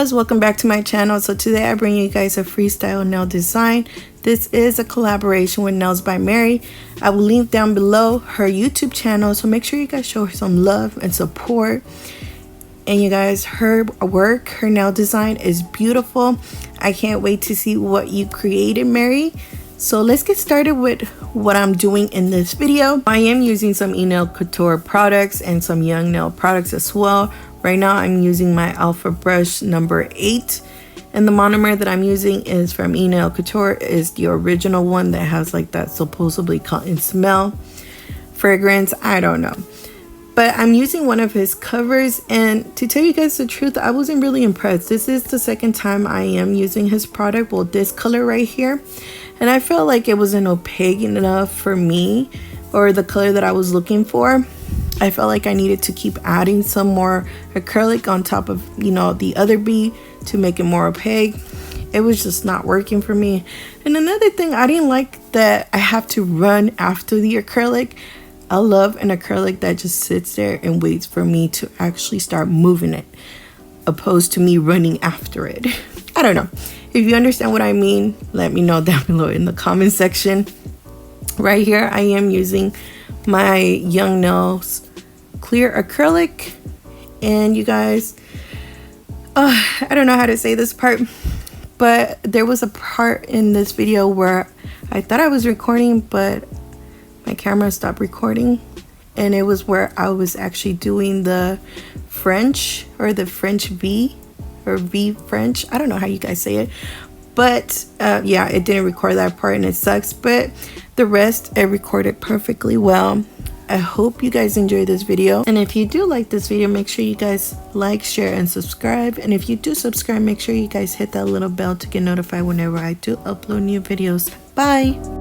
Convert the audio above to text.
loves, welcome back to my channel. So today I bring you guys a freestyle nail design. This is a collaboration with Nails by Mary. I will link down below her YouTube channel, so make sure you guys show her some love and support. And you guys, her work, her nail design is beautiful. I can't wait to see what you created, Mary. So let's get started with what I'm doing in this video. I am using some Enailcouture products and some Young Nail products as well. Right now I'm using my Alpha brush number 8, and the monomer that I'm using is from Enailcouture, is the original one that has like that supposedly cotton smell fragrance. I don't know, but I'm using one of his covers, and to tell you guys the truth, I wasn't really impressed. This is the second time I am using his product, well, this color right here, and I felt like it wasn't opaque enough for me, or the color that I was looking for. I felt like I needed to keep adding some more acrylic on top of, you know, the other bead to make it more opaque. It was just not working for me. And another thing, I didn't like that I have to run after the acrylic. I love an acrylic that just sits there and waits for me to actually start moving it, opposed to me running after it. I don't know. If you understand what I mean, let me know down below in the comment section. Right here, I am using my Young Nails clear acrylic, and you guys, I don't know how to say this part, but there was a part in this video where I thought I was recording, but my camera stopped recording, and it was where I was actually doing the French, or the French V, or V French. I don't know how you guys say it, but yeah, it didn't record that part, and it sucks, but the rest it recorded perfectly well. I hope you guys enjoyed this video, and if you do like this video, make sure you guys like, share, and subscribe. And if you do subscribe, make sure you guys hit that little bell to get notified whenever I do upload new videos. Bye.